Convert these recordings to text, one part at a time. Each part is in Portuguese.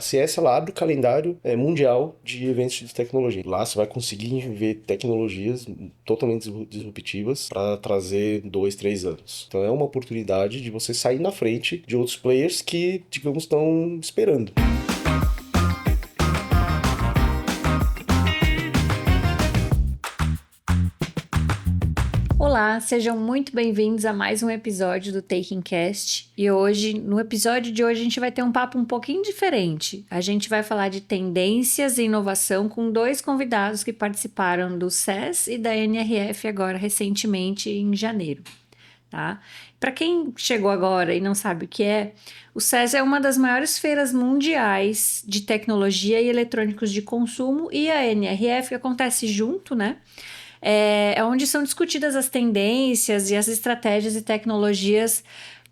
CS ela abre o calendário mundial de eventos de tecnologia. Lá você vai conseguir ver tecnologias totalmente disruptivas para trazer 2, 3 anos. Então é uma oportunidade de você sair na frente de outros players que, digamos, estão esperando. Olá, sejam muito bem-vindos a mais um episódio do Taking Cast. E hoje, no episódio de hoje, a gente vai ter um papo um pouquinho diferente. A gente vai falar de tendências e inovação com dois convidados que participaram do SES e da NRF agora recentemente em janeiro, tá? Para quem chegou agora e não sabe o SES é uma das maiores feiras mundiais de tecnologia e eletrônicos de consumo e a NRF acontece junto, né? É onde são discutidas as tendências e as estratégias e tecnologias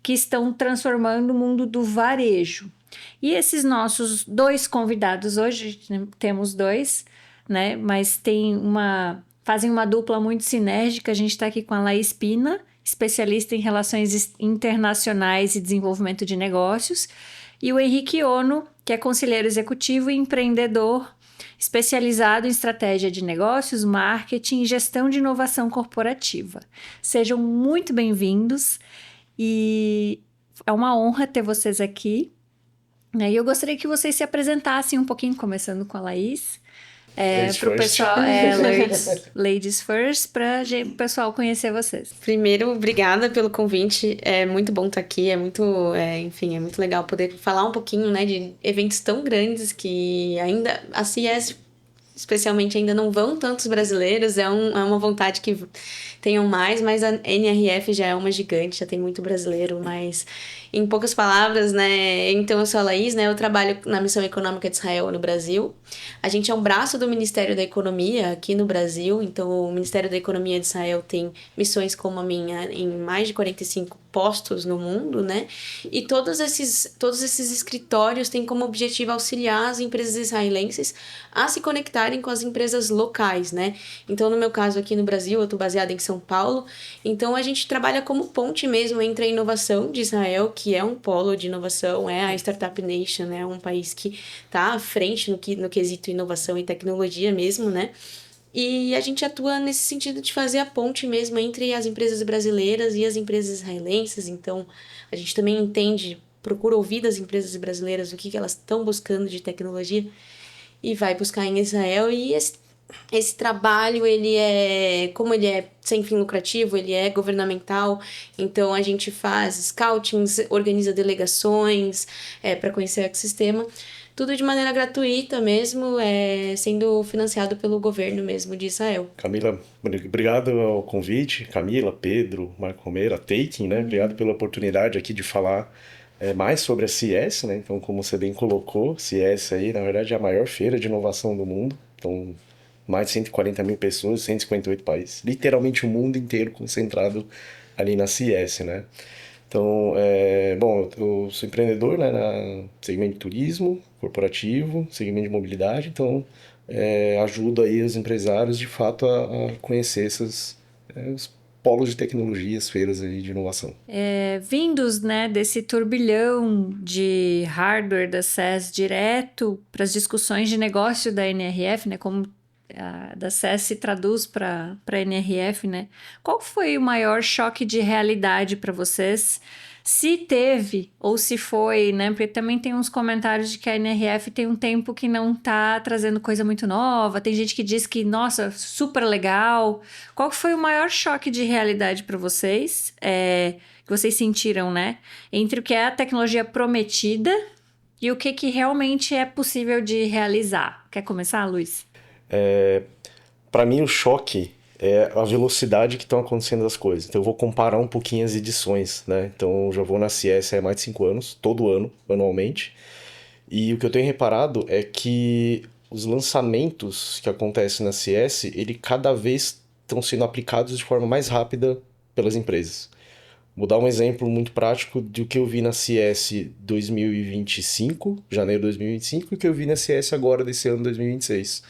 que estão transformando o mundo do varejo. E esses nossos dois convidados hoje, temos dois, né? Mas fazem uma dupla muito sinérgica. A gente está aqui com a Laís Pina, especialista em relações internacionais e desenvolvimento de negócios, e o Henrique Ono, que é conselheiro executivo e empreendedor especializado em estratégia de negócios, marketing e gestão de inovação corporativa. Sejam muito bem-vindos e é uma honra ter vocês aqui. E eu gostaria que vocês se apresentassem um pouquinho, começando com a Laís. Para o pessoal, ladies first, para o pessoal conhecer vocês. Primeiro, obrigada pelo convite, é muito bom estar aqui, enfim, é muito legal poder falar um pouquinho, né, de eventos tão grandes que ainda, a CES especialmente, ainda não vão tantos brasileiros, é uma vontade que tenham mais, mas a NRF já é uma gigante, já tem muito brasileiro, mas em poucas palavras, né, então eu sou a Laís, né, eu trabalho na Missão Econômica de Israel no Brasil. A gente é um braço do Ministério da Economia aqui no Brasil, então o Ministério da Economia de Israel tem missões como a minha em mais de 45 postos no mundo, né? E todos esses escritórios têm como objetivo auxiliar as empresas israelenses a se conectarem com as empresas locais, né? Então, no meu caso aqui no Brasil, eu estou baseada em São Paulo, então a gente trabalha como ponte mesmo entre a inovação de Israel, que é um polo de inovação, é a Startup Nation, é um país que está à frente no quesito inovação e tecnologia mesmo, né? E a gente atua nesse sentido de fazer a ponte mesmo entre as empresas brasileiras e as empresas israelenses. Então, a gente também procura ouvir das empresas brasileiras o que elas estão buscando de tecnologia e vai buscar em Israel. E esse trabalho, como ele é sem fim lucrativo, ele é governamental, então a gente faz scoutings, organiza delegações para conhecer o ecossistema. Tudo de maneira gratuita mesmo, sendo financiado pelo governo mesmo de Israel. Camila, obrigado ao convite. Camila, Pedro, Marco Romero, a Taking, né? Obrigado pela oportunidade aqui de falar mais sobre a CES, né? Então, como você bem colocou, CES aí, na verdade, é a maior feira de inovação do mundo. Então, mais de 140 mil pessoas, 158 países. Literalmente o mundo inteiro concentrado ali na CES, né? Então, bom, eu sou empreendedor, né, na segmento de turismo corporativo, segmento de mobilidade, então ajudo aí os empresários de fato a conhecer os polos de tecnologia, as feiras aí de inovação. Vindos, né, desse turbilhão de hardware da SES direto para as discussões de negócio da NRF, né, como a da SES se traduz para a NRF, né? Qual foi o maior choque de realidade para vocês? Se teve ou se foi, né? Porque também tem uns comentários de que a NRF tem um tempo que não tá trazendo coisa muito nova. Tem gente que diz que, nossa, super legal. Qual foi o maior choque de realidade para vocês? Que vocês sentiram, né? Entre o que é a tecnologia prometida e o que realmente é possível de realizar. Quer começar, Luiz? Para mim, o choque é a velocidade que estão acontecendo as coisas. Então, eu vou comparar um pouquinho as edições, né? Então, eu já vou na CS há mais de 5 anos, todo ano, anualmente. E o que eu tenho reparado é que os lançamentos que acontecem na CS, ele cada vez estão sendo aplicados de forma mais rápida pelas empresas. Vou dar um exemplo muito prático do que eu vi na CS 2025, janeiro de 2025, e o que eu vi na CS agora desse ano 2026.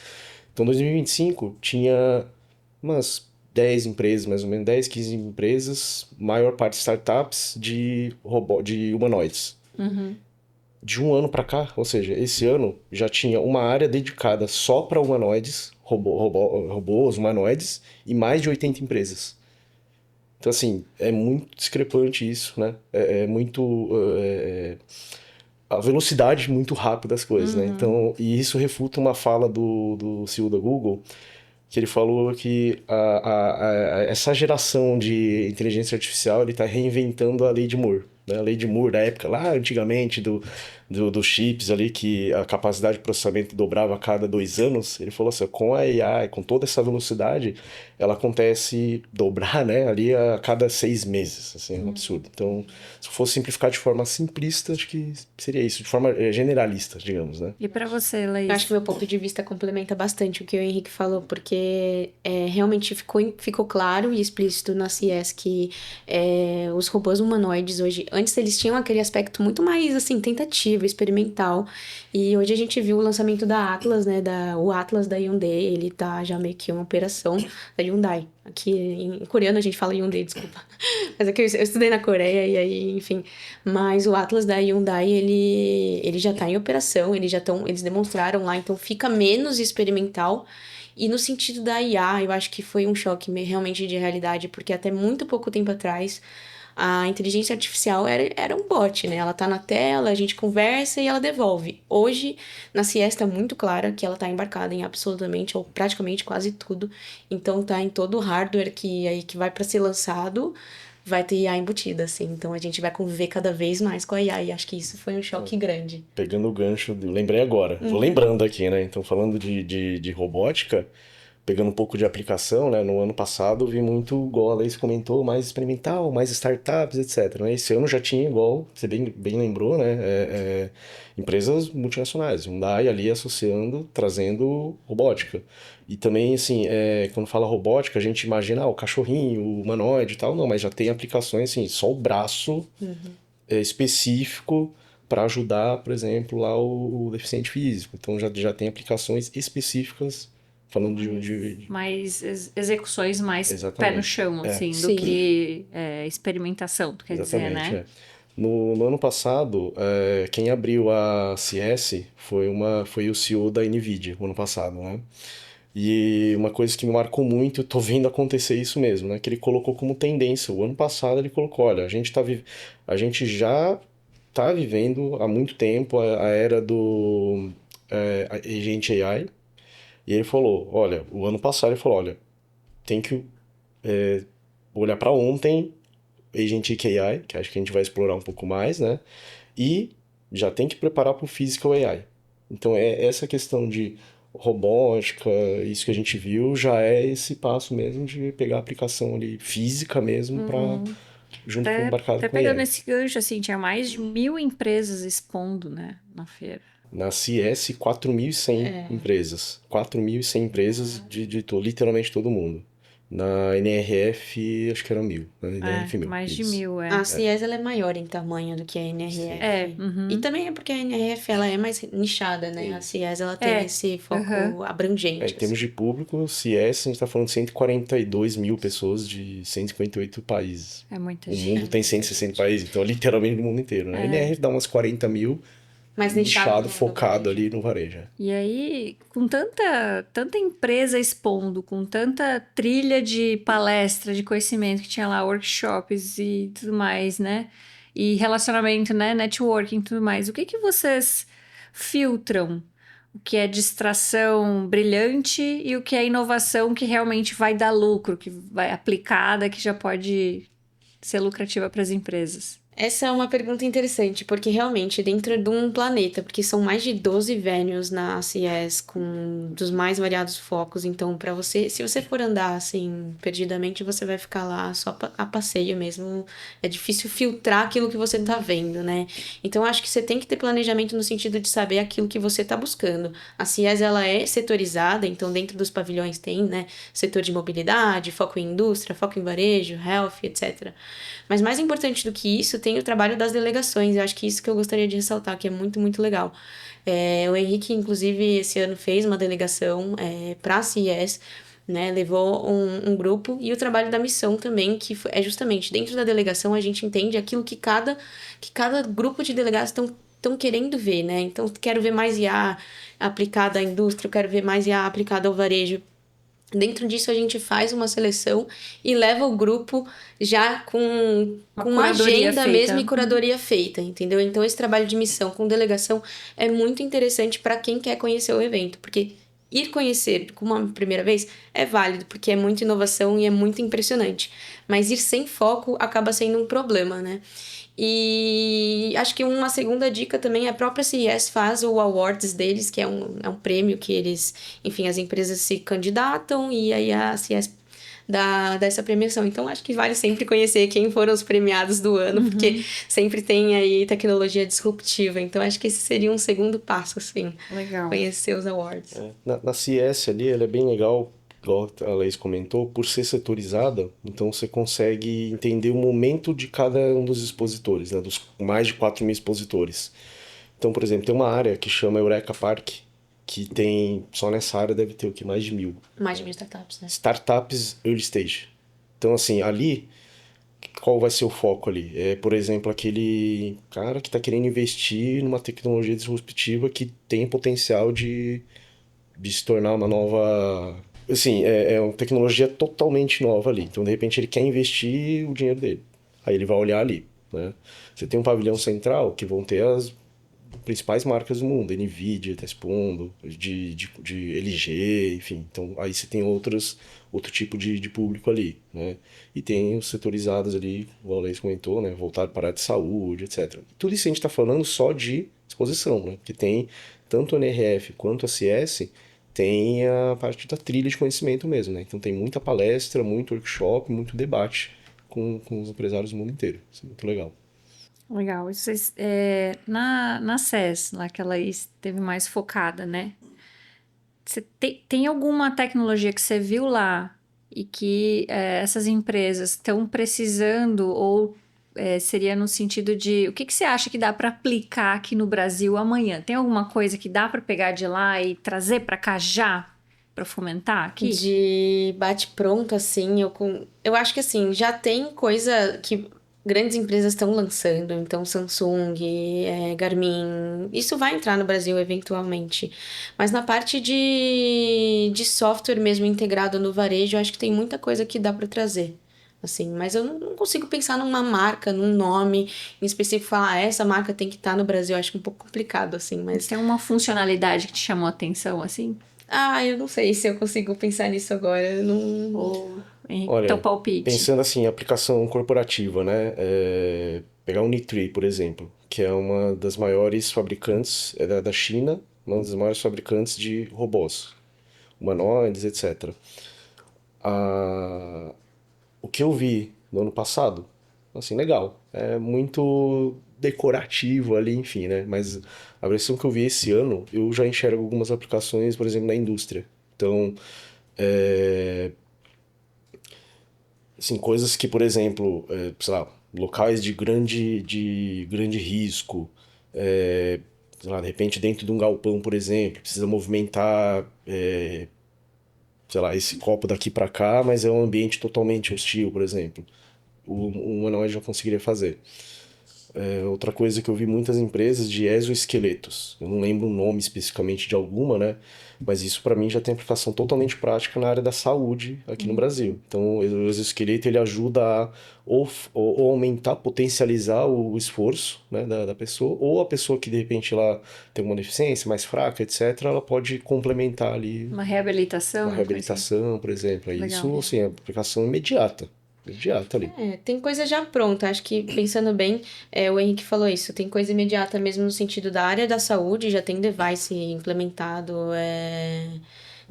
Então, 2025 tinha umas 10 empresas, mais ou menos, 10, 15 empresas, maior parte startups de humanoides. de um ano para cá, ou seja, esse ano já tinha uma área dedicada só para humanoides, robôs, humanoides, e mais de 80 empresas. Então, assim, é muito discrepante isso, né? É muito... a velocidade muito rápida das coisas, né? Então, e isso refuta uma fala do CEO da Google, que ele falou que essa geração de inteligência artificial ele está reinventando a lei de Moore. Né? A lei de Moore da época, lá antigamente, dos chips ali, que a capacidade de processamento dobrava a cada 2 anos. Ele falou assim, com a AI, com toda essa velocidade, ela acontece dobrar, né, ali a cada 6 meses. Assim, é um absurdo. Então, se fosse simplificar de forma simplista, acho que seria isso, de forma generalista, digamos, né? E para você, Laís? Eu acho que meu ponto de vista complementa bastante o que o Henrique falou, porque realmente ficou claro e explícito na CES que os robôs humanoides hoje, antes eles tinham aquele aspecto muito mais, assim, tentativo, experimental, e hoje a gente viu o lançamento da Atlas, né, o Atlas da Hyundai, ele tá já meio que uma operação da Hyundai. Aqui em coreano a gente fala Hyundai, desculpa. Mas é que eu estudei na Coreia e aí, enfim. Mas o Atlas da Hyundai, ele já tá em operação, eles demonstraram lá, então fica menos experimental. E no sentido da IA, eu acho que foi um choque realmente de realidade, porque até muito pouco tempo atrás, a inteligência artificial era um bot, né? Ela tá na tela, a gente conversa e ela devolve. Hoje, na CES tá muito clara que ela tá embarcada em absolutamente, ou praticamente quase tudo. Então tá em todo o hardware que vai para ser lançado, vai ter IA embutida, assim. Então a gente vai conviver cada vez mais com a IA. E acho que isso foi um choque grande. Pegando o gancho, lembrei agora. Tô lembrando aqui, né? Então, falando de robótica, pegando um pouco de aplicação, né? No ano passado, vi muito, igual a Laís comentou, mais experimental, mais startups, etc. Né? Esse ano já tinha, igual você bem lembrou, né? Empresas multinacionais, Hyundai ali associando, trazendo robótica. E também, assim, quando fala robótica, a gente imagina o cachorrinho, o humanoide e tal, não, mas já tem aplicações, assim, só o braço específico para ajudar, por exemplo, lá o deficiente físico. Então já tem aplicações específicas falando mais execuções mais pé no Exatamente. chão, assim, do Sim. que experimentação, tu quer dizer, Exatamente, né? No ano passado, quem abriu a CS foi o CEO da NVIDIA, o ano passado, né? E uma coisa que me marcou muito, eu tô vendo acontecer isso mesmo, né? Que ele colocou como tendência. O ano passado ele colocou, olha, a gente já tá vivendo há muito tempo a era do Agent AI. E ele falou, olha, o ano passado ele falou, olha, tem que olhar para ontem, Agent AI, que acho que a gente vai explorar um pouco mais, né? E já tem que preparar para o Physical AI. Então, essa questão de robótica, isso que a gente viu, já é esse passo mesmo de pegar a aplicação ali física mesmo para junto com o embarcado Até com a pegando AI. esse gancho, assim, tinha mais de 1.000 empresas expondo, né, na feira. Na CS, 4.100 empresas. 4.100 empresas literalmente todo mundo. Na NRF, acho que eram 1.000. Na NRF, 1.000. Mais de Isso. 1.000, A CIES ela é maior em tamanho do que a NRF. uhum. E também é porque a NRF ela é mais nichada, né? A CIES ela tem esse foco abrangente. Em termos de público, CS, a gente está falando de 142 mil pessoas de 158 países. É muita O gente. mundo tem 160 países, então literalmente no mundo inteiro. Né? A NRF dá umas 40 mil, Mais nichado, no focado varejo. ali no varejo. E aí, com tanta empresa expondo, com tanta trilha de palestra, de conhecimento que tinha lá, workshops e tudo mais, né? E relacionamento, né? Networking e tudo mais. O que que vocês filtram? O que é distração brilhante e o que é inovação que realmente vai dar lucro, que vai aplicada, que já pode ser lucrativa para as empresas? Essa é uma pergunta interessante, porque realmente dentro de um planeta, porque são mais de 12 venues na CES com dos mais variados focos, então para você, se você for andar assim perdidamente, você vai ficar lá só a passeio mesmo. É difícil filtrar aquilo que você tá vendo, né? Então acho que você tem que ter planejamento no sentido de saber aquilo que você tá buscando. A CES ela é setorizada, então dentro dos pavilhões tem, né, setor de mobilidade, foco em indústria, foco em varejo, health, etc. Mas mais importante do que isso, tem o trabalho das delegações. Eu acho que isso que eu gostaria de ressaltar, que é muito, muito legal. O Henrique, inclusive, esse ano fez uma delegação para a CES, né? Levou um grupo. E o trabalho da missão também, que é justamente dentro da delegação a gente entende aquilo que cada grupo de delegados estão estão querendo ver, né? Então, quero ver mais IA aplicada à indústria, eu quero ver mais IA aplicada ao varejo. Dentro disso, a gente faz uma seleção e leva o grupo já com uma agenda mesmo e curadoria feita, entendeu? Então, esse trabalho de missão com delegação é muito interessante para quem quer conhecer o evento, porque ir conhecer com uma primeira vez é válido, porque é muita inovação e é muito impressionante. Mas ir sem foco acaba sendo um problema, né? E acho que uma segunda dica também, a própria CES faz o Awards deles, que é um prêmio que eles, enfim, as empresas se candidatam e aí a CES dá essa premiação. Então, acho que vale sempre conhecer quem foram os premiados do ano, porque sempre tem aí tecnologia disruptiva. Então, acho que esse seria um segundo passo, assim. Legal. Conhecer os awards. Na CES ali, ela é bem legal, igual a Laís comentou, por ser setorizada, então você consegue entender o momento de cada um dos expositores, né, dos mais de 4.000 expositores. Então, por exemplo, tem uma área que chama Eureka Park, que tem, só nessa área deve ter o que? Mais de 1.000. Mais de 1.000 startups, né? Startups early stage. Então, assim, ali, qual vai ser o foco ali? É, por exemplo, aquele cara que está querendo investir numa tecnologia disruptiva que tem potencial de se tornar uma nova... Assim, é uma tecnologia totalmente nova ali. Então, de repente, ele quer investir o dinheiro dele. Aí ele vai olhar ali, né? Você tem um pavilhão central que vão ter as principais marcas do mundo, NVIDIA, tá expondo, de LG, enfim. Então, aí você tem outro tipo de público ali, né? E tem os setorizados ali, o Alex comentou, né? Voltado para a área de saúde, etc. Tudo isso a gente está falando só de exposição, né? Porque tem tanto a NRF quanto a CS, tem a parte da trilha de conhecimento mesmo, né? Então tem muita palestra, muito workshop, muito debate com os empresários do mundo inteiro. Isso é muito legal. Legal. E vocês, na CES, lá que ela esteve mais focada, né? Você tem alguma tecnologia que você viu lá e que essas empresas estão precisando ou seria no sentido de o que você acha que dá para aplicar aqui no Brasil amanhã? Tem alguma coisa que dá para pegar de lá e trazer para cá já para fomentar aqui? De bate-pronto, assim, eu acho que assim, já tem coisa que grandes empresas estão lançando, então Samsung, Garmin, isso vai entrar no Brasil eventualmente. Mas na parte de software mesmo integrado no varejo, eu acho que tem muita coisa que dá para trazer. Assim, mas eu não consigo pensar numa marca, num nome em específico, falar, essa marca tem que estar no Brasil, eu acho um pouco complicado, assim, mas... Tem uma funcionalidade que te chamou a atenção, assim? eu não sei se eu consigo pensar nisso agora, eu não... Ou, Henrique, Olha, teu palpite? pensando assim, em aplicação corporativa, né? Pegar o Nitree, por exemplo, que é uma das maiores fabricantes, é da China, uma das maiores fabricantes de robôs, humanoides, etc. O que eu vi no ano passado, assim, legal. É muito decorativo ali, enfim, né? Mas a versão que eu vi esse ano, eu já enxergo algumas aplicações, por exemplo, na indústria. Então, assim, coisas que, por exemplo, sei lá, locais de grande risco, sei lá, de repente dentro de um galpão, por exemplo, precisa movimentar, sei lá, esse copo daqui para cá, mas é um ambiente totalmente hostil, por exemplo. O humanoide já conseguiria fazer. Outra coisa que eu vi muitas empresas de exoesqueletos. Eu não lembro o nome especificamente de alguma, né? Mas isso para mim já tem aplicação totalmente prática na área da saúde aqui no Brasil. Então, o exoesqueleto ele ajuda a ou aumentar, potencializar o esforço, né, da pessoa, ou a pessoa que de repente ela tem uma deficiência mais fraca, etc., ela pode complementar ali Uma reabilitação? uma reabilitação, por exemplo. Legal. Isso, assim, é aplicação imediata. Imediata ali. Tem coisa já pronta. Acho que, pensando bem, o Henrique falou isso. Tem coisa imediata mesmo no sentido da área da saúde, já tem device implementado.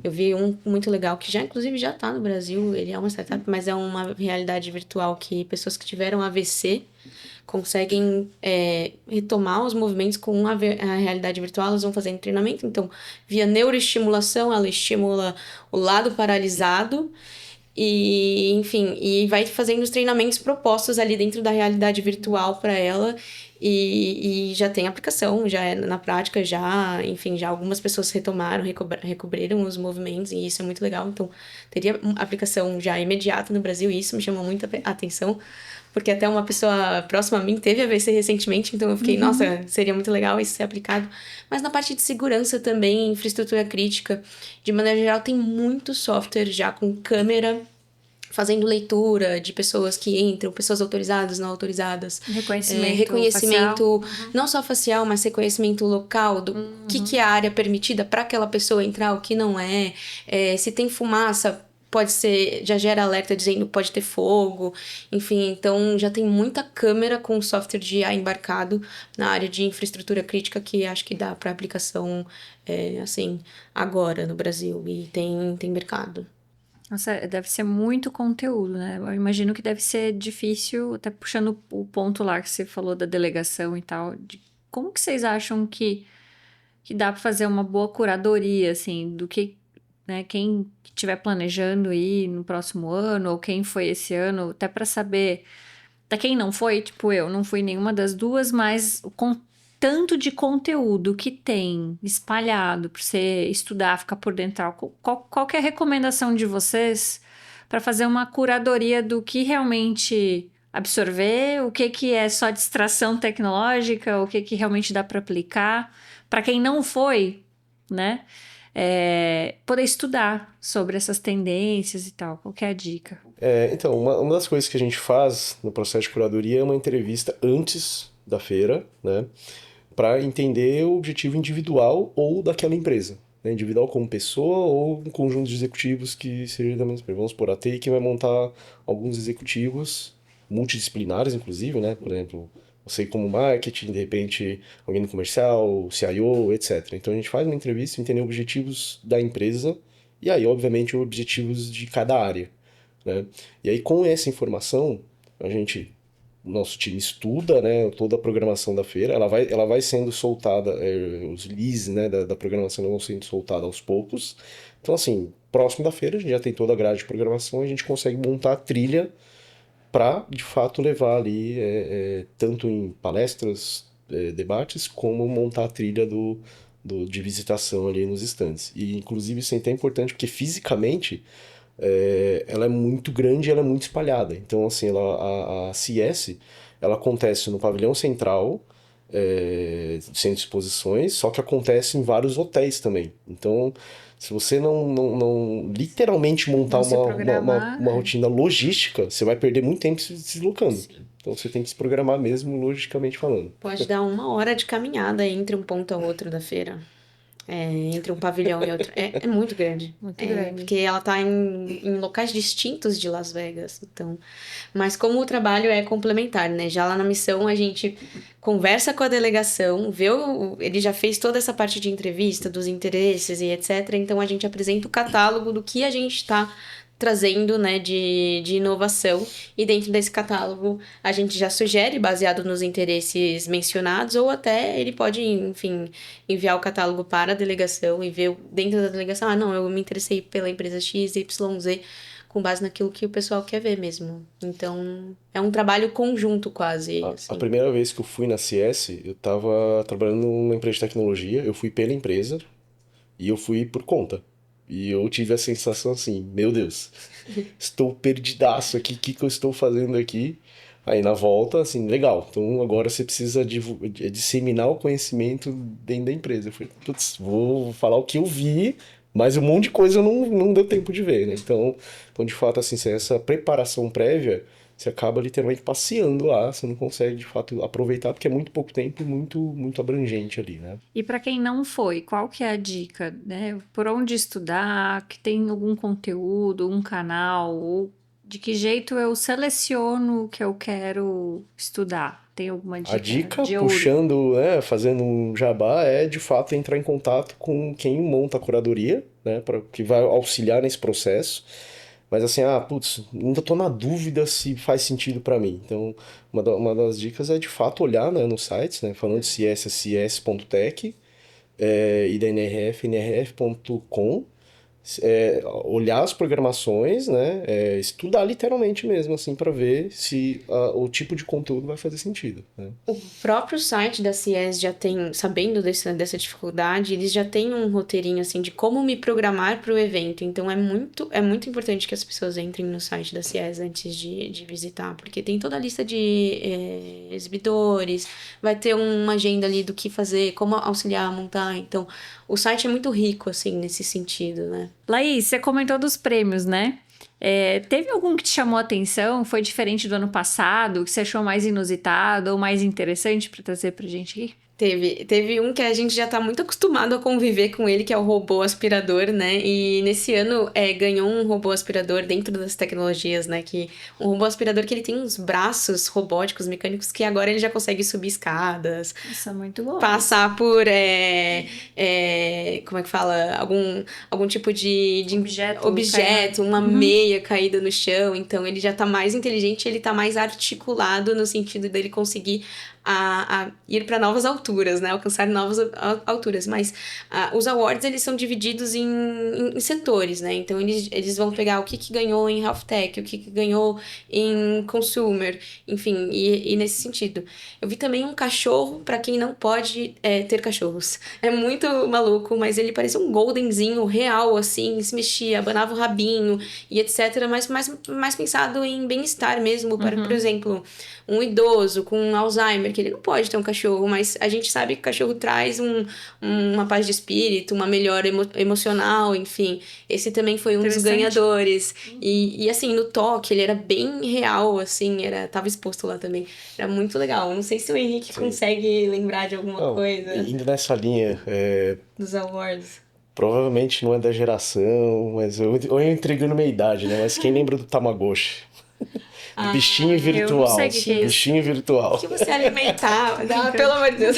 Eu vi um muito legal que inclusive, já está no Brasil. Ele é uma startup, mas é uma realidade virtual que pessoas que tiveram AVC conseguem retomar os movimentos com a realidade virtual. Elas vão fazendo treinamento. Então, via neuroestimulação, ela estimula o lado paralisado. E, enfim, e vai fazendo os treinamentos propostos ali dentro da realidade virtual para ela. E já tem aplicação, já é na prática, já, enfim, já algumas pessoas retomaram, recobriram os movimentos, e isso é muito legal. Então, teria aplicação já imediata no Brasil, e isso me chamou muita atenção, porque até uma pessoa próxima a mim teve AVC recentemente, então eu fiquei, nossa, seria muito legal isso ser aplicado. Mas na parte de segurança também, infraestrutura crítica, de maneira geral, tem muito software já com câmera fazendo leitura de pessoas que entram, pessoas autorizadas, não autorizadas. Reconhecimento facial. Não só facial, mas reconhecimento local do que é a área permitida para aquela pessoa entrar, o que não é. Se tem fumaça, pode ser, já gera alerta dizendo pode ter fogo, enfim, então já tem muita câmera com software de IA embarcado na área de infraestrutura crítica que acho que dá para aplicação, assim, agora no Brasil, e tem mercado. Nossa, deve ser muito conteúdo, né? Eu imagino que deve ser difícil, até puxando o ponto lá que você falou da delegação e tal, de como que vocês acham que dá para fazer uma boa curadoria, assim, do que, né, quem estiver planejando ir no próximo ano, ou quem foi esse ano, até para saber, até quem não foi, tipo eu, não fui nenhuma das duas, mas o tanto de conteúdo que tem espalhado para você estudar, ficar por dentro, qual que é a recomendação de vocês para fazer uma curadoria do que realmente absorver, o que é só distração tecnológica, o que realmente dá para aplicar? Para quem não foi, né? Poder estudar sobre essas tendências e tal. Qual que é a dica? Então, uma das coisas que a gente faz no processo de curadoria é uma entrevista antes da feira, né? Para entender o objetivo individual ou daquela empresa. Né? Individual como pessoa ou um conjunto de executivos que seja da mesma empresa. Vamos supor, a TI vai montar alguns executivos multidisciplinares, inclusive, né? Por exemplo, você como marketing, de repente alguém no comercial, CIO, etc. Então a gente faz uma entrevista, entender objetivos da empresa e aí, obviamente, objetivos de cada área. Né? E aí, com essa informação, o nosso time estuda, né, toda a programação da feira, ela vai sendo soltada, os leads, né, da programação vão sendo soltados aos poucos. Então, assim, próximo da feira, a gente já tem toda a grade de programação, a gente consegue montar a trilha para, de fato, levar ali, tanto em palestras, debates, como montar a trilha de visitação ali nos estandes. E, inclusive, isso é até importante, porque fisicamente ela é muito grande e ela é muito espalhada. Então, assim, a CS, ela acontece no pavilhão central, centro de exposições, só que acontece em vários hotéis também. Então, se você não literalmente montar Não se programar, uma rotina logística, você vai perder muito tempo se deslocando. Sim. Então, você tem que se programar mesmo, logicamente falando. Pode dar 1 hora de caminhada entre um ponto ao outro da feira. Entre um pavilhão e outro. É muito grande. Muito grande. Porque ela tá em locais distintos de Las Vegas. Então, mas como o trabalho é complementar, né? Já lá na missão a gente conversa com a delegação, ele já fez toda essa parte de entrevista, dos interesses e etc. Então a gente apresenta o catálogo do que a gente está trazendo, né, de inovação, e dentro desse catálogo a gente já sugere, baseado nos interesses mencionados, ou até ele pode, enfim, enviar o catálogo para a delegação e ver dentro da delegação, não, eu me interessei pela empresa XYZ, com base naquilo que o pessoal quer ver mesmo. Então, é um trabalho conjunto quase. A primeira vez que eu fui na CS, eu estava trabalhando numa empresa de tecnologia, eu fui pela empresa e eu fui por conta. E eu tive a sensação assim, meu Deus, estou perdidaço aqui, o que eu estou fazendo aqui? Aí na volta, assim, legal, então agora você precisa disseminar o conhecimento dentro da empresa. Eu falei, putz, vou falar o que eu vi, mas um monte de coisa não deu tempo de ver, né? Então de fato, assim, sem essa preparação prévia, você acaba literalmente passeando lá, você não consegue de fato aproveitar, porque é muito pouco tempo e muito abrangente ali, né? E para quem não foi, qual que é a dica, né? Por onde estudar, que tem algum conteúdo, um canal, ou de que jeito eu seleciono o que eu quero estudar? Tem alguma A dica dica, de ouro? puxando, né, fazendo um jabá, é de fato entrar em contato com quem monta a curadoria, né, que vai auxiliar nesse processo. Mas assim, putz, ainda tô na dúvida se faz sentido para mim. Então, uma das dicas é de fato olhar, né, nos sites, né, falando de CS, cs.tech, e da NRF, nrf.com. olhar as programações, né? Estudar literalmente mesmo, assim, para ver se o tipo de conteúdo vai fazer sentido, né? O próprio site da CIES já tem, sabendo dessa dificuldade, eles já têm um roteirinho assim de como me programar para o evento. Então é muito importante que as pessoas entrem no site da CIES antes de visitar, porque tem toda a lista de exibidores, vai ter uma agenda ali do que fazer, como auxiliar a montar. Então, o site é muito rico, assim, nesse sentido, né? Laís, você comentou dos prêmios, né? Teve algum que te chamou a atenção? Foi diferente do ano passado? Que você achou mais inusitado ou mais interessante para trazer pra gente aqui? Teve um que a gente já tá muito acostumado a conviver com ele, que é o robô aspirador, né? E nesse ano ganhou um robô aspirador dentro das tecnologias, né? Um robô aspirador que ele tem uns braços robóticos, mecânicos, que agora ele já consegue subir escadas, Isso é muito bom. passar por, como é que fala? Algum tipo de objeto, uma meia caída no chão. Então ele já tá mais inteligente, ele tá mais articulado no sentido dele conseguir a ir para novas alturas, né? Alcançar novas alturas. Mas os awards, eles são divididos em setores, né? Então, eles vão pegar o que ganhou em Health Tech, o que ganhou em Consumer, enfim, e nesse sentido. Eu vi também um cachorro para quem não pode ter cachorros. É muito maluco, mas ele parecia um goldenzinho real, assim, se mexia, abanava o rabinho e etc. Mas mais pensado em bem-estar mesmo, para, por exemplo, um idoso com Alzheimer, que ele não pode ter um cachorro, mas a gente sabe que o cachorro traz uma paz de espírito, uma melhora emocional, enfim. Esse também foi um dos ganhadores. E assim, no toque, ele era bem real, assim, tava exposto lá também. Era muito legal. Não sei se o Henrique consegue lembrar de alguma coisa Indo nessa linha, dos awards. provavelmente não é da geração, mas eu entregando minha idade, né? Mas quem lembra do Tamagotchi? Do bichinho virtual. Eu não sei o que é isso. Bichinho virtual. Que você alimentava. Pelo amor de Deus.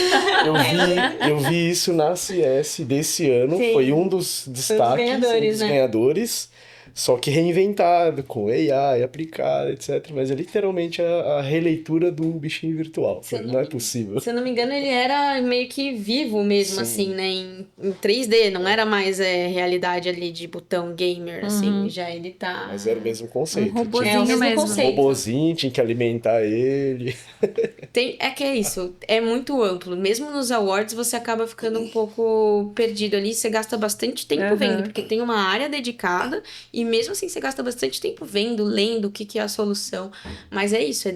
Eu vi isso na CS desse ano. Sim. Foi um dos destaques, ganhadores, né? ganhadores. Só que reinventado, com AI aplicado, etc. Mas é literalmente a releitura do bichinho virtual. Não é possível. Se eu não me engano, ele era meio que vivo mesmo, assim, né? Em 3D, não era mais realidade ali de botão gamer, assim. Já ele tá... Mas era o mesmo conceito. Um robozinho É o mesmo mesmo. conceito. Robozinho, tinha que alimentar ele. Que é isso, é muito amplo. Mesmo nos awards, você acaba ficando um pouco perdido ali. Você gasta bastante tempo vendo, porque tem uma área dedicada. E mesmo assim, você gasta bastante tempo vendo, lendo o que é a solução. Mas é isso,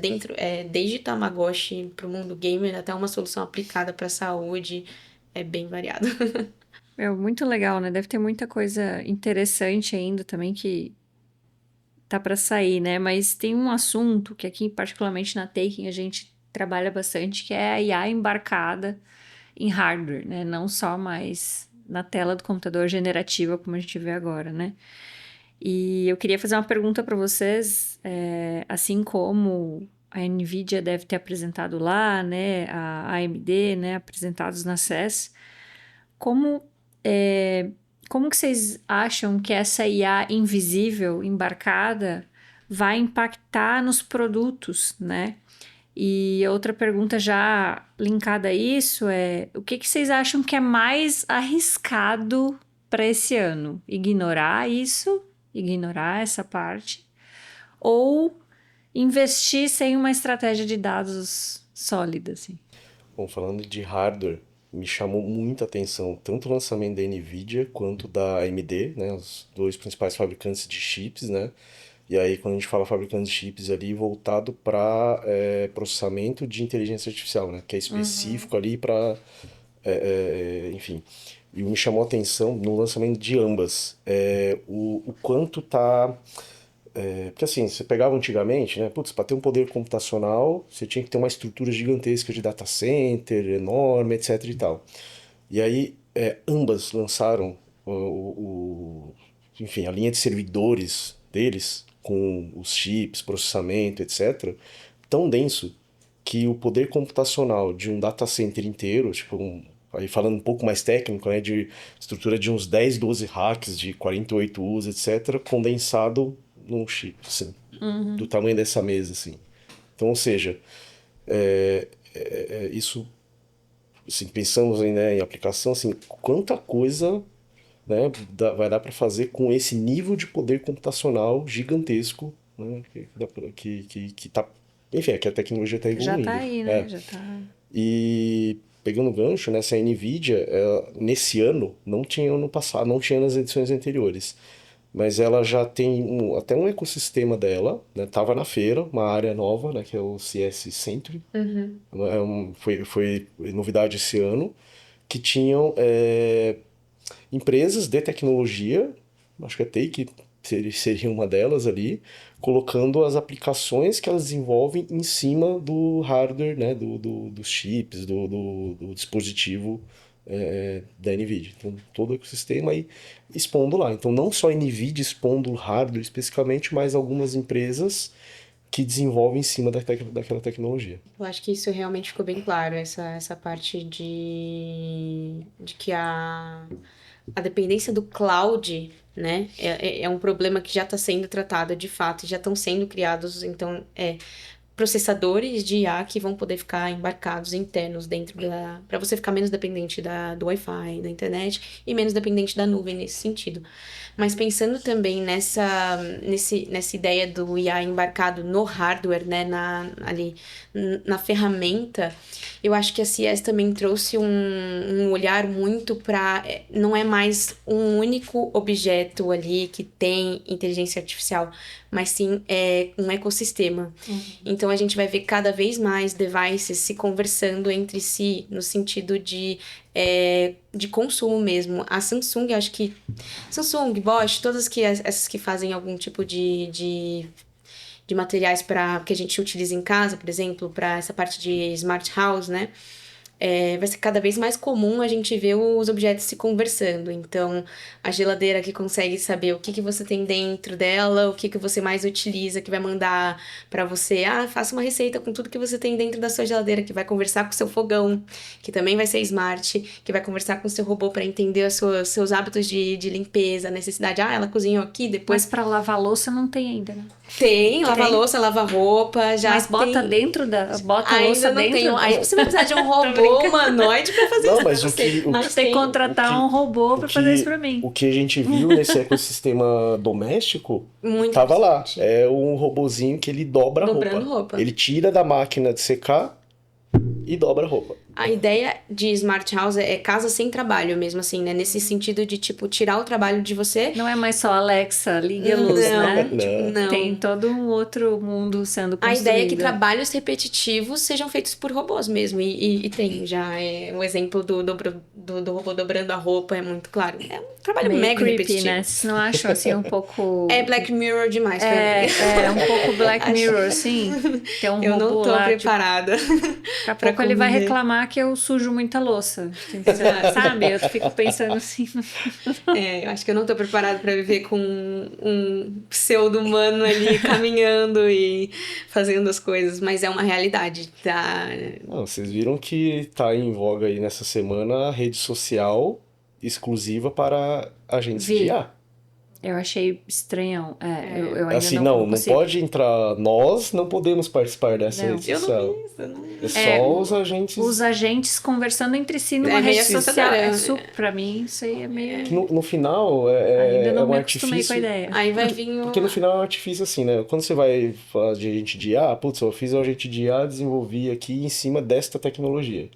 desde Tamagotchi pro mundo gamer até uma solução aplicada pra saúde. É bem variado. Muito legal, né? Deve ter muita coisa interessante ainda também que tá para sair, né? Mas tem um assunto que aqui, particularmente na Taking, a gente trabalha bastante, que é a IA embarcada em hardware, né? Não só mais na tela do computador generativa, como a gente vê agora, né? E eu queria fazer uma pergunta para vocês, assim como a NVIDIA deve ter apresentado lá, né? A AMD, né? Apresentados na CES, como como que vocês acham que essa IA invisível, embarcada, vai impactar nos produtos, né? E outra pergunta já linkada a isso é: o que vocês acham que é mais arriscado para esse ano? Ignorar isso, ignorar essa parte, ou investir sem uma estratégia de dados sólida, assim? Bom, falando de hardware, me chamou muita atenção tanto o lançamento da Nvidia quanto da AMD, né, os dois principais fabricantes de chips, né? E aí quando a gente fala fabricantes de chips ali voltado para processamento de inteligência artificial, né, que é específico ali para, enfim. E me chamou a atenção no lançamento de ambas, o quanto tá porque assim, você pegava antigamente, né? Putz, para ter um poder computacional, você tinha que ter uma estrutura gigantesca de data center, enorme, etc e tal. E aí, ambas lançaram enfim, a linha de servidores deles, com os chips, processamento, etc., tão denso que o poder computacional de um data center inteiro, tipo, aí falando um pouco mais técnico, né, de estrutura de uns 10, 12 racks de 48 U's, etc., condensado num chip, assim, do tamanho dessa mesa, assim. Então, ou seja, isso, assim, pensamos em, né, em aplicação, assim, quanta coisa né, vai dar para fazer com esse nível de poder computacional gigantesco, né, que tá, enfim, é que a tecnologia está Já tá evoluindo. aí, né? Já tá. E pegando o gancho, né, essa Nvidia, nesse ano, não tinha ano passado, não tinha nas edições anteriores, mas ela já tem até um ecossistema dela, né, tava na feira, uma área nova, né, que é o CS Century, foi novidade esse ano, que tinham empresas de tecnologia, acho que a Take seria uma delas ali, colocando as aplicações que elas desenvolvem em cima do hardware, né, dos chips, do dispositivo da NVIDIA. Então, todo o ecossistema aí expondo lá. Então, não só a NVIDIA expondo o hardware especificamente, mas algumas empresas que desenvolvem em cima daquela tecnologia. Eu acho que isso realmente ficou bem claro, essa parte de que a dependência do cloud, né, é um problema que já está sendo tratado de fato, já estão sendo criados, então, processadores de IA que vão poder ficar embarcados internos dentro para você ficar menos dependente do Wi-Fi, da internet e menos dependente da nuvem nesse sentido. Mas pensando também nessa ideia do IA embarcado no hardware, né, ali na ferramenta, eu acho que a CS também trouxe um olhar muito para não é mais um único objeto ali que tem inteligência artificial, mas sim um ecossistema. Então a gente vai ver cada vez mais devices se conversando entre si no sentido de consumo mesmo. A Samsung, acho que Samsung, Bosch, todas essas que fazem algum tipo de materiais que a gente utiliza em casa, por exemplo, para essa parte de smart house, né? Vai ser cada vez mais comum a gente ver os objetos se conversando. Então, a geladeira que consegue saber o que você tem dentro dela, o que você mais utiliza, que vai mandar para você, faça uma receita com tudo que você tem dentro da sua geladeira, que vai conversar com o seu fogão, que também vai ser smart, que vai conversar com o seu robô para entender os seus hábitos de limpeza, necessidade. Ela cozinhou aqui, depois... Mas para lavar louça não tem ainda, né? Tem, lava louça, lava roupa, já Mas bota tem... dentro bota a Ainda louça não dentro. tenho. Aí você vai precisar de um robô humanoide pra fazer Não, isso mas pra o você. que- Mas tem que contratar um robô para fazer isso para mim. O que a gente viu nesse ecossistema doméstico, Muito tava lá. presente. É um robozinho que ele dobra a Dobrando roupa. roupa. Ele tira da máquina de secar e dobra a roupa. A ideia de Smart House é casa sem trabalho mesmo, assim, né? Nesse sentido de, tipo, tirar o trabalho de você. Não é mais só Alexa, ligue a luz, Não, né? tipo, não. Tem todo um outro mundo sendo A construído. ideia é que trabalhos repetitivos sejam feitos por robôs mesmo. E tem já o exemplo do robô dobrando a roupa, é muito claro. É um trabalho meio mega creepy, repetitivo. né? Vocês não acham assim um pouco... É Black Mirror demais pra mim. É um pouco Black Mirror, sim. Tem um Eu robô não tô lá, preparada. daqui a pouco ele vai reclamar que eu sujo muita louça. Sabe? Eu fico pensando assim. Eu acho que eu não tô preparada pra viver com um pseudo-humano ali caminhando e fazendo as coisas, mas é uma realidade, tá? Não, vocês viram que tá em voga aí nessa semana a rede social exclusiva para agentes de IA. Eu achei estranhão. Eu ainda Assim, não não consigo. pode entrar. Nós não podemos participar dessa Não. rede Eu social. não vi isso, eu não... É só os agentes. Os agentes conversando entre si numa É meio rede social. assustador. Pra mim, isso aí é meio... No final, Ainda não é um me acostumei com a artifício. ideia. Aí vai vir Porque no final é um artifício assim, né? Quando você vai falar de agente de IA, putz, eu fiz um agente de IA, desenvolvi aqui em cima desta tecnologia.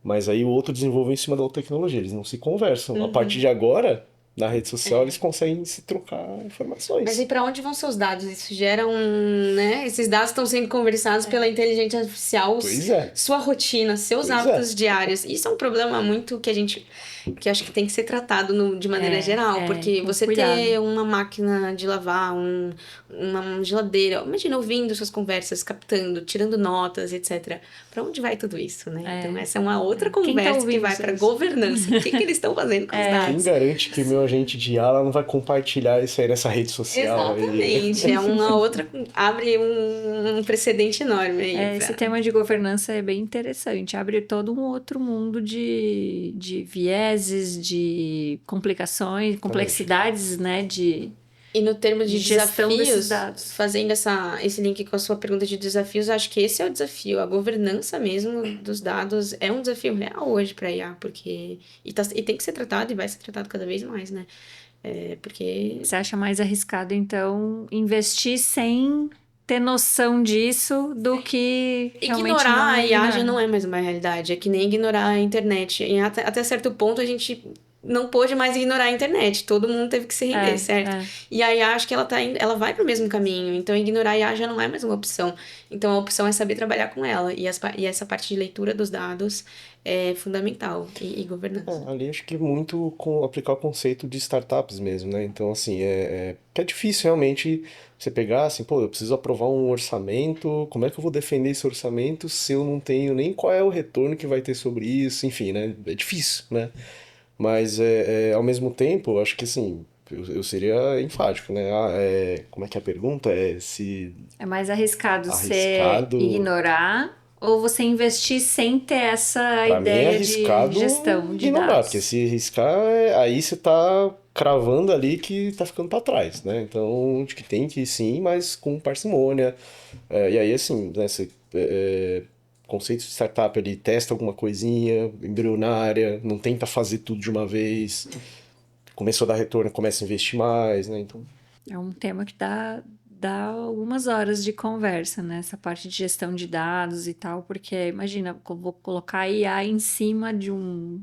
Mas aí o outro desenvolveu em cima da outra tecnologia. Eles não se conversam. A partir de agora, na rede social, eles conseguem se trocar informações. Mas e pra onde vão seus dados? Isso gera né? Esses dados estão sendo conversados pela inteligência artificial, Pois é. sua rotina, seus Pois hábitos diários. Isso é um problema muito que acho que tem que ser tratado de maneira geral, porque com você cuidado. ter uma máquina de lavar, uma geladeira, imagina ouvindo suas conversas, captando, tirando notas, etc. Pra onde vai tudo isso, né? Então essa é uma outra Quem tá conversa que ouvindo vai pra isso? governança. O que eles estão fazendo com os Quem dados? garante que o meu agente de IA ela não vai compartilhar isso aí nessa rede social? Exatamente, é uma outra, abre um precedente enorme aí. Esse tema de governança é bem interessante. Abre todo um outro mundo de vieses, de complicações, complexidades, né? E no termo de gestão desses desafios, dados. fazendo esse link com a sua pergunta de desafios, acho que esse é o desafio. A governança mesmo dos dados é um desafio real hoje para a IA, porque... E tem que ser tratado e vai ser tratado cada vez mais, né? Porque... Você acha mais arriscado, então, investir sem ter noção disso do que realmente Ignorar não a IA já ignorar? não é mais uma realidade. É que nem ignorar a internet. Até certo ponto, a gente não pôde mais ignorar a internet. Todo mundo teve que se render, certo? E a IA, acho que ela vai pro mesmo caminho. Então, ignorar a IA já não é mais uma opção. Então, a opção é saber trabalhar com ela. E essa parte de leitura dos dados é fundamental. E governança. Ali acho que muito com aplicar o conceito de startups mesmo, né? Então, assim, que é difícil realmente você pegar assim, pô, eu preciso aprovar um orçamento, como é que eu vou defender esse orçamento se eu não tenho nem qual é o retorno que vai ter sobre isso, enfim, né? É difícil, né? Mas, ao mesmo tempo, eu acho que, assim, eu seria enfático, né? Como é que é a pergunta? É se É mais arriscado você arriscado. ignorar ou você investir sem ter essa Pra mim é ideia de arriscado gestão de ignorar, porque dados? se arriscar, aí você tá cravando ali que tá ficando pra trás, né? Então, acho que tem que ir sim, mas com parcimônia. E aí, assim, né, conceito de startup ali, testa alguma coisinha embrionária, não tenta fazer tudo de uma vez. Começou a dar retorno, começa a investir mais, né? Então, É um tema que dá algumas horas de conversa, né? Essa parte de gestão de dados e tal, porque imagina, eu vou colocar a IA em cima de um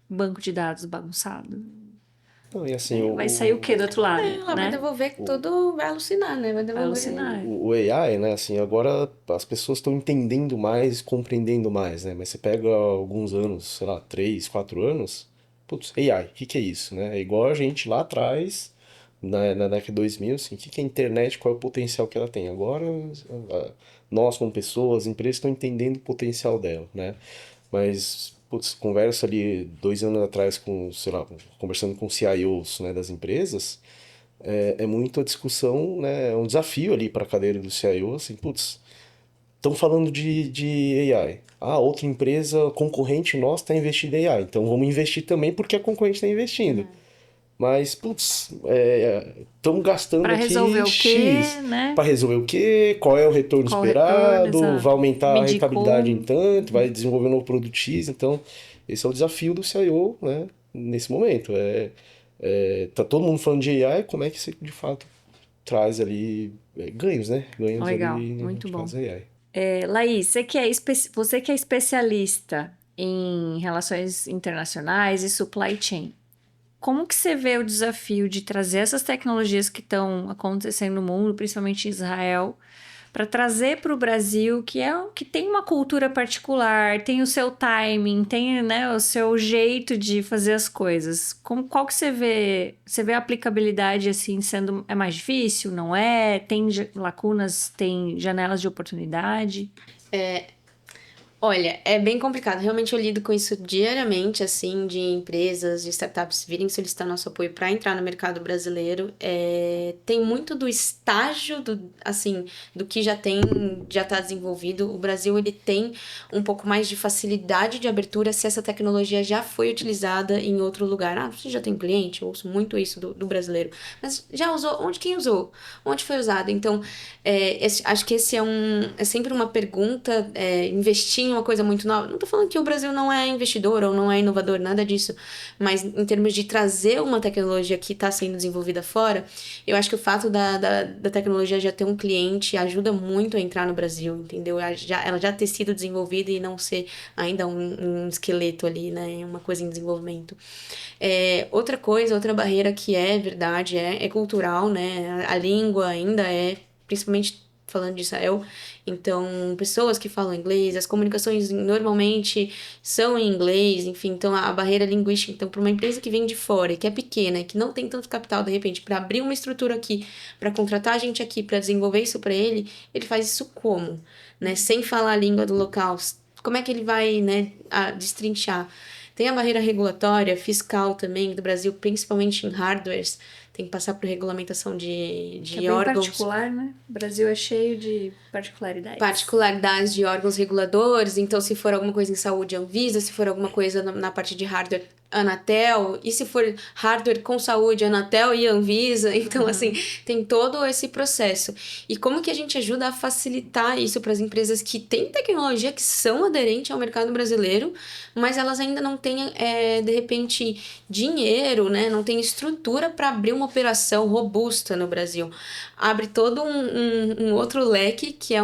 banco de dados bagunçado. não, e assim, Vai sair o quê do outro lado, Ela vai né? devolver tudo, vai alucinar, né? Vai Vai devolver. alucinar. o AI, né, assim, agora as pessoas estão entendendo mais, compreendendo mais, né? Mas você pega alguns anos, sei lá, 3, 4 anos, putz, AI, o que que é isso, né? É igual a gente lá atrás, na década de 2000, assim, o que que é a internet, qual é o potencial que ela tem? Agora, nós como pessoas, empresas estão entendendo o potencial dela, né? Mas, putz, conversa ali 2 anos atrás com, sei lá, conversando com CIOs, né, das empresas, é muito a discussão, né? É um desafio ali para a cadeira do CIO, assim, putz, estão falando de AI. Ah, outra empresa concorrente nossa está investindo em AI, então vamos investir também porque a concorrente está investindo. Mas, putz, estamos gastando Para resolver aqui o quê, X né? para resolver o quê? Qual é o retorno Qual o retorno, esperado? Vai exato. aumentar a Medir rentabilidade em como. tanto? Vai desenvolver um novo produto X? Então, esse é o desafio do CIO, né? Nesse momento. Tá todo mundo falando de AI, como é que você de fato traz ali ganhos, né? Ganhos Legal, ali muito de bom. fazer AI. Laís, você que é especialista em relações internacionais e supply chain, como que você vê o desafio de trazer essas tecnologias que estão acontecendo no mundo, principalmente em Israel, para trazer para o Brasil, que tem uma cultura particular, tem o seu timing, tem, né, o seu jeito de fazer as coisas. Qual que você vê? Você vê a aplicabilidade assim sendo mais difícil? Não é? Tem lacunas? Tem janelas de oportunidade? Olha, é bem complicado. Realmente eu lido com isso diariamente, assim, de empresas, de startups virem solicitar nosso apoio para entrar no mercado brasileiro. Tem muito do estágio assim, do que já está desenvolvido. O Brasil ele tem um pouco mais de facilidade de abertura se essa tecnologia já foi utilizada em outro lugar. Ah, você já tem cliente? Eu ouço muito isso do brasileiro. Mas já usou? Quem usou? Onde foi usado? Então, acho que esse é sempre uma pergunta, investir em uma coisa muito nova. Não tô falando que o Brasil não é investidor ou não é inovador, nada disso. Mas em termos de trazer uma tecnologia que está sendo desenvolvida fora, eu acho que o fato da tecnologia já ter um cliente ajuda muito a entrar no Brasil, entendeu? Ela já ter sido desenvolvida e não ser ainda um esqueleto ali, né? Uma coisa em desenvolvimento. Outra barreira que é verdade, é cultural, né? A língua ainda principalmente falando de Israel, então, pessoas que falam inglês, as comunicações normalmente são em inglês, enfim, então a barreira linguística, então, para uma empresa que vem de fora e que é pequena e que não tem tanto capital, de repente, para abrir uma estrutura aqui, para contratar a gente aqui, para desenvolver isso para ele faz isso como? Né? Sem falar a língua do local, como é que ele vai, né, destrinchar? Tem a barreira regulatória, fiscal também do Brasil, principalmente em hardwares. Tem que passar por regulamentação Que é de bem órgãos. particular, né? O Brasil é cheio de particularidades. Particularidades de órgãos reguladores. Então, se for alguma coisa em saúde, Anvisa. Se for alguma coisa na parte de hardware, Anatel, e se for hardware com saúde, Anatel e Anvisa. Então, assim, tem todo esse processo. E como que a gente ajuda a facilitar isso para as empresas que têm tecnologia, que são aderentes ao mercado brasileiro, mas elas ainda não têm, de repente, dinheiro, né? Não tem estrutura para abrir uma operação robusta no Brasil. Abre todo um outro leque que é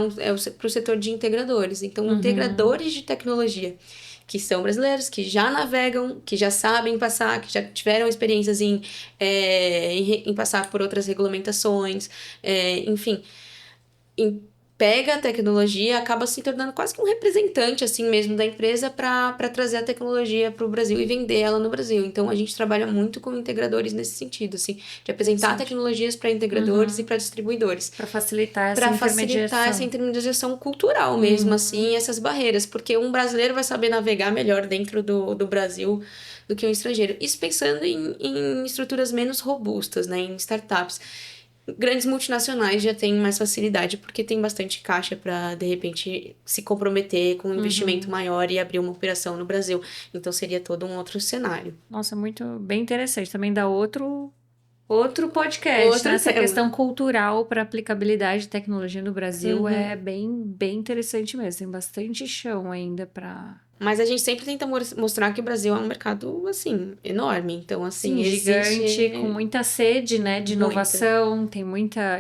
para o setor de integradores. Então, integradores de tecnologia que são brasileiros, que já navegam, que já sabem passar, que já tiveram experiências em passar por outras regulamentações, enfim. Pega a tecnologia, acaba se tornando quase que um representante, assim mesmo, da empresa para trazer a tecnologia para o Brasil e vender ela no Brasil. Então, a gente trabalha muito com integradores nesse sentido, assim, de apresentar tecnologias para integradores e para distribuidores. Para facilitar essa Para intermediação. facilitar essa intermediação cultural mesmo, assim, essas barreiras. Porque um brasileiro vai saber navegar melhor dentro do Brasil do que um estrangeiro. Isso pensando em estruturas menos robustas, né, em startups. Grandes multinacionais já têm mais facilidade porque tem bastante caixa para, de repente, se comprometer com um investimento maior e abrir uma operação no Brasil. Então, seria todo um outro cenário. Nossa, bem interessante. Também dá outro podcast, né? Essa questão cultural para aplicabilidade de tecnologia no Brasil é bem interessante mesmo. Tem bastante chão ainda para... Mas a gente sempre tenta mostrar que o Brasil é um mercado, assim, enorme. Então, assim, gigante, com muita sede, né, de inovação. Tem muita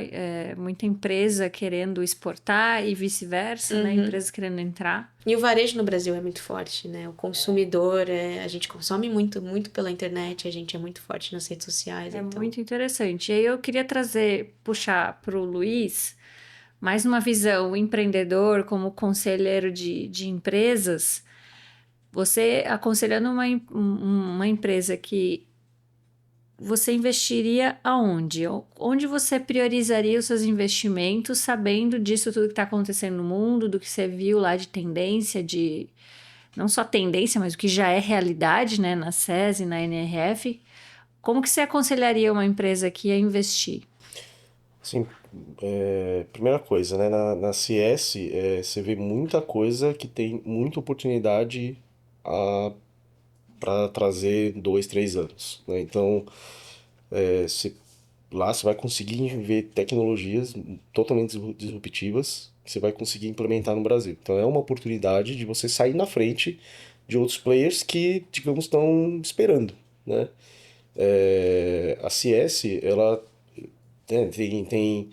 empresa querendo exportar e vice-versa, né? Empresas querendo entrar. E o varejo no Brasil é muito forte, né? O consumidor, a gente consome muito, muito pela internet. A gente é muito forte nas redes sociais. É muito interessante. E aí eu queria puxar para o Luiz, mais uma visão empreendedor, como conselheiro de empresas. Você aconselhando uma empresa que você investiria aonde? Onde você priorizaria os seus investimentos, sabendo disso tudo que está acontecendo no mundo, do que você viu lá de tendência, não só tendência, mas o que já é realidade, né, na SES e na NRF. Como que você aconselharia uma empresa aqui a investir? Sim, primeira coisa, né? Na CS, você vê muita coisa que tem muita oportunidade para trazer 2, 3 anos, né? Então, lá você vai conseguir ver tecnologias totalmente disruptivas que você vai conseguir implementar no Brasil. Então, é uma oportunidade de você sair na frente de outros players que, digamos, estão esperando, né? A CS, ela tem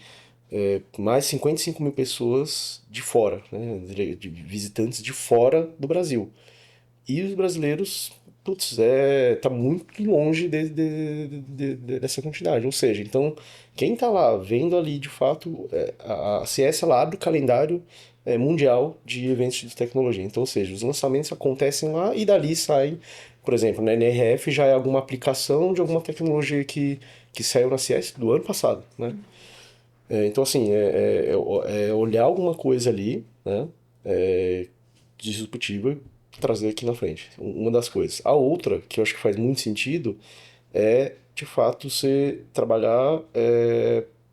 mais 55 mil pessoas de fora, né, de visitantes de fora do Brasil. E os brasileiros, putz, tá muito longe dessa quantidade. Ou seja, então, quem tá lá vendo ali, de fato, a CS, ela abre o calendário mundial de eventos de tecnologia. Então, ou seja, os lançamentos acontecem lá e dali saem, por exemplo, na NRF já é alguma aplicação de alguma tecnologia que saiu na CS do ano passado, né? Então, assim, é olhar alguma coisa ali, né, disruptiva, e trazer aqui na frente. Uma das coisas. A outra, que eu acho que faz muito sentido, é, de fato, você trabalhar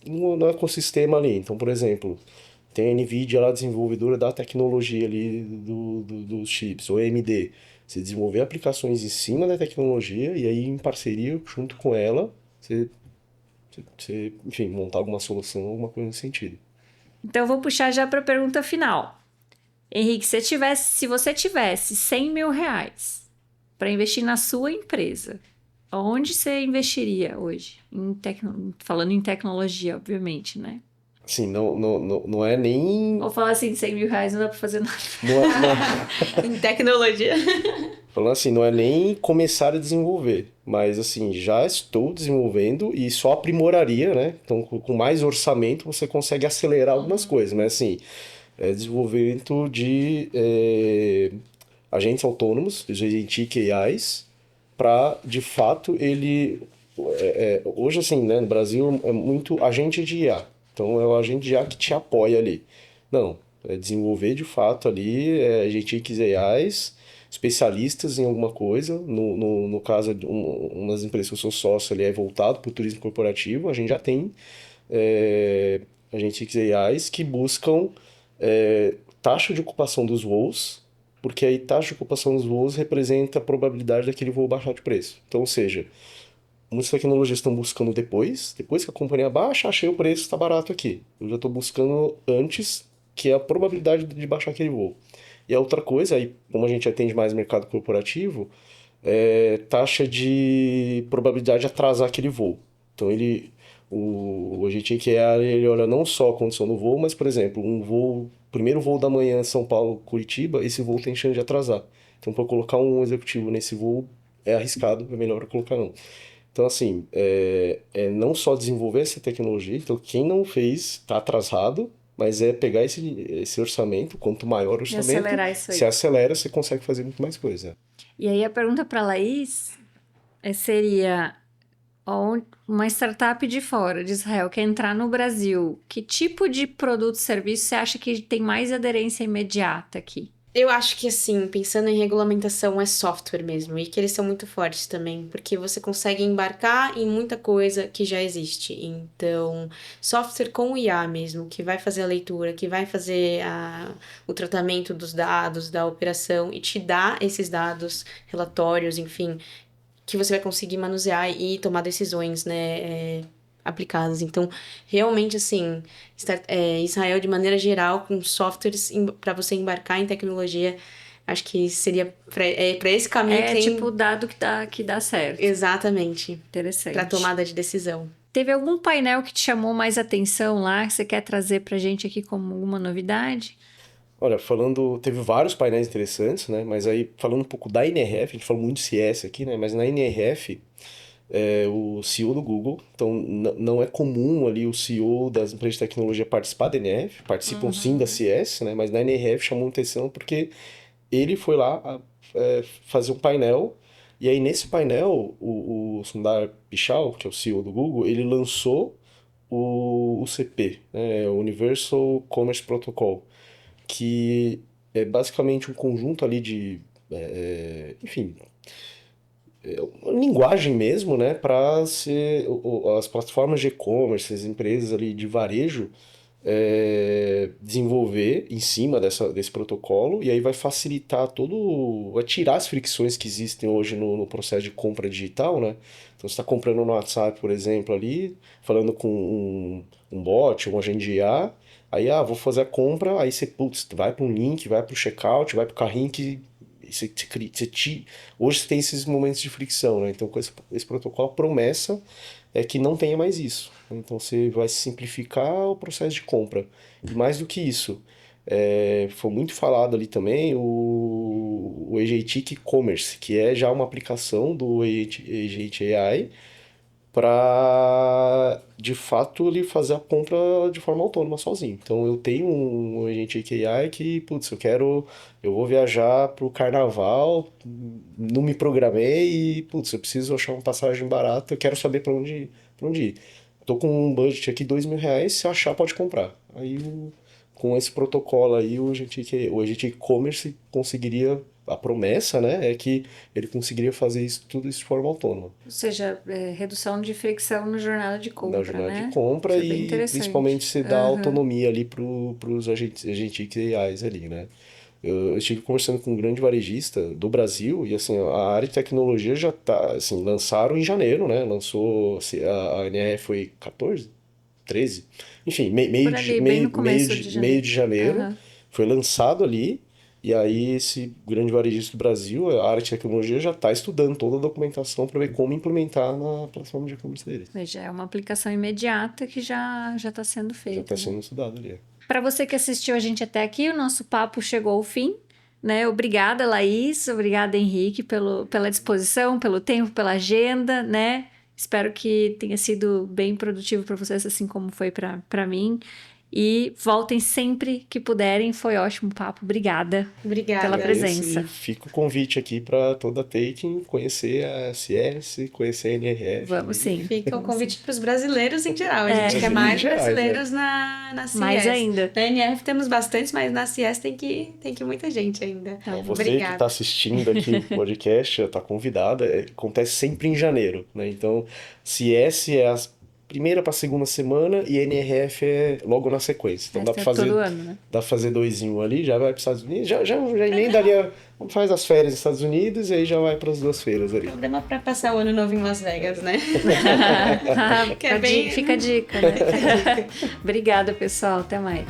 no ecossistema ali. Então, por exemplo, tem a NVIDIA lá, desenvolvedora da tecnologia ali dos chips, ou AMD. Você desenvolver aplicações em cima da tecnologia e aí, em parceria, junto com ela, você, enfim, montar alguma solução, alguma coisa nesse sentido. Então, eu vou puxar já para a pergunta final. Henrique, se você tivesse 100 mil reais para investir na sua empresa, onde você investiria hoje? Falando em tecnologia, obviamente, né? Assim, não é nem... Ou falar assim, 100 mil reais não dá para fazer nada. Em tecnologia. Falando assim, não é nem começar a desenvolver, mas assim, já estou desenvolvendo e só aprimoraria, né? Então, com mais orçamento, você consegue acelerar algumas coisas, mas assim, desenvolvimento de agentes autônomos, os agentic AIs, para, de fato, hoje, assim, né, no Brasil é muito agente de IA. Então, é o agente de IA que te apoia ali. Não, é desenvolver, de fato, ali agentic AIs, especialistas em alguma coisa. No caso de uma das empresas que eu sou sócio, ele é voltado para o turismo corporativo. A gente já tem agentic AIs que buscam taxa de ocupação dos voos porque aí taxa de ocupação dos voos representa a probabilidade daquele voo baixar de preço. Então, ou seja, muitas tecnologias estão buscando depois que a companhia baixa, achei o preço, está barato aqui. Eu já estou buscando antes, que é a probabilidade de baixar aquele voo. E a outra coisa, aí, como a gente atende mais mercado corporativo, é taxa de probabilidade de atrasar aquele voo. Então o GTQA, ele olha não só a condição do voo, mas, por exemplo, primeiro voo da manhã São Paulo-Curitiba, esse voo tem chance de atrasar. Então, para colocar um executivo nesse voo é arriscado, é melhor colocar não. Então, assim, não só desenvolver essa tecnologia, então quem não fez está atrasado, mas é pegar esse orçamento, quanto maior o E orçamento, acelerar isso aí. se acelera, você consegue fazer muito mais coisa. E aí a pergunta para Laís seria: uma startup de fora, de Israel, quer entrar no Brasil, que tipo de produto e serviço você acha que tem mais aderência imediata aqui? Eu acho que, assim, pensando em regulamentação, é software mesmo. E que eles são muito fortes também, porque você consegue embarcar em muita coisa que já existe. Então, software com IA mesmo, que vai fazer a leitura, que vai fazer o tratamento dos dados, da operação, e te dá esses dados, relatórios, enfim, que você vai conseguir manusear e tomar decisões, né? Aplicadas. Então, realmente, assim, Israel, de maneira geral, com softwares para você embarcar em tecnologia, acho que seria para esse caminho que É tem... tipo o dado que dá certo. Exatamente. Interessante. Para tomada de decisão. Teve algum painel que te chamou mais atenção lá, que você quer trazer pra gente aqui como alguma novidade? Olha, teve vários painéis interessantes, né? Mas aí, falando um pouco da NRF, a gente falou muito de CS aqui, né? Mas na NRF, o CEO do Google, então não é comum ali o CEO das empresas de tecnologia participar da NRF, participam sim da CS, né? Mas na NRF chamou atenção porque ele foi lá fazer um painel, e aí nesse painel, o Sundar Pichai, que é o CEO do Google, ele lançou o UCP, né? O Universal Commerce Protocol, que é basicamente um conjunto ali enfim, uma linguagem mesmo, né, para ser as plataformas de e-commerce, as empresas ali de varejo desenvolver em cima desse protocolo, e aí vai facilitar vai tirar as fricções que existem hoje no processo de compra digital, né? Então você está comprando no WhatsApp, por exemplo, ali, falando com um bot, um agente de IA, aí, vou fazer a compra, aí você, putz, vai para um link, vai para o checkout, vai para o carrinho que hoje você tem esses momentos de fricção, né? Então, com esse protocolo, a promessa é que não tenha mais isso. Então, você vai simplificar o processo de compra. E mais do que isso, foi muito falado ali também o Agentic E-Commerce, que é já uma aplicação do Agent AI para, de fato, ele fazer a compra de forma autônoma sozinho. Então, eu tenho um agente AI que, putz, eu vou viajar pro carnaval, não me programei e, putz, eu preciso achar uma passagem barata, eu quero saber para onde ir. Tô com um budget aqui, R$ 2.000, se achar, pode comprar. Aí, com esse protocolo aí, o agente e-commerce conseguiria, a promessa, né, é que ele conseguiria fazer tudo isso de forma autônoma. Ou seja, redução de fricção na jornada de Na compra, jornada de né? compra, Isso é bem e interessante. principalmente você dá Aham. autonomia ali pros agentes AIs ali, né? Eu estive conversando com um grande varejista do Brasil e assim, a área de tecnologia já tá, assim, lançaram em janeiro, né? Lançou, assim, a NR foi 14, 13, enfim, Por ali, bem no começo de meio janeiro. de janeiro, Aham. foi lançado ali. E aí esse grande varejista do Brasil, a área de tecnologia já está estudando toda a documentação para ver como implementar na plataforma de e-commerce deles. Veja, é uma aplicação imediata que já está sendo Já está feita, né? sendo estudado ali. Para você que assistiu a gente até aqui, o nosso papo chegou ao fim, né? Obrigada, Laís, obrigada, Henrique, pela disposição, pelo tempo, pela agenda, né? Espero que tenha sido bem produtivo para vocês, assim como foi para mim. E voltem sempre que puderem, foi ótimo o papo. Obrigada pela Obrigada. Agradeço e presença. fica o convite aqui para toda a Taking conhecer a CS, conhecer a NRF. Vamos sim. Fica o Vamos sim. convite para os brasileiros em geral. A gente quer Brasileiros mais em gerais, brasileiros na CS. Mais ainda. Na NF temos bastantes, mas na CS tem que muita gente ainda. Tá bom. Você que Obrigada. está assistindo aqui o podcast já está convidada. Acontece sempre em janeiro, né? Então, CS é primeira para segunda semana e NRF é logo na sequência. Então dá para fazer todo ano, né? dá pra fazer 2 em 1 ali, já vai para os Estados Unidos, já emendaria, faz as férias nos Estados Unidos e aí já vai para as 2 feiras ali. Problema pra passar o ano novo em Las Vegas, né? Fica a dica, né? Obrigada, pessoal. Até mais.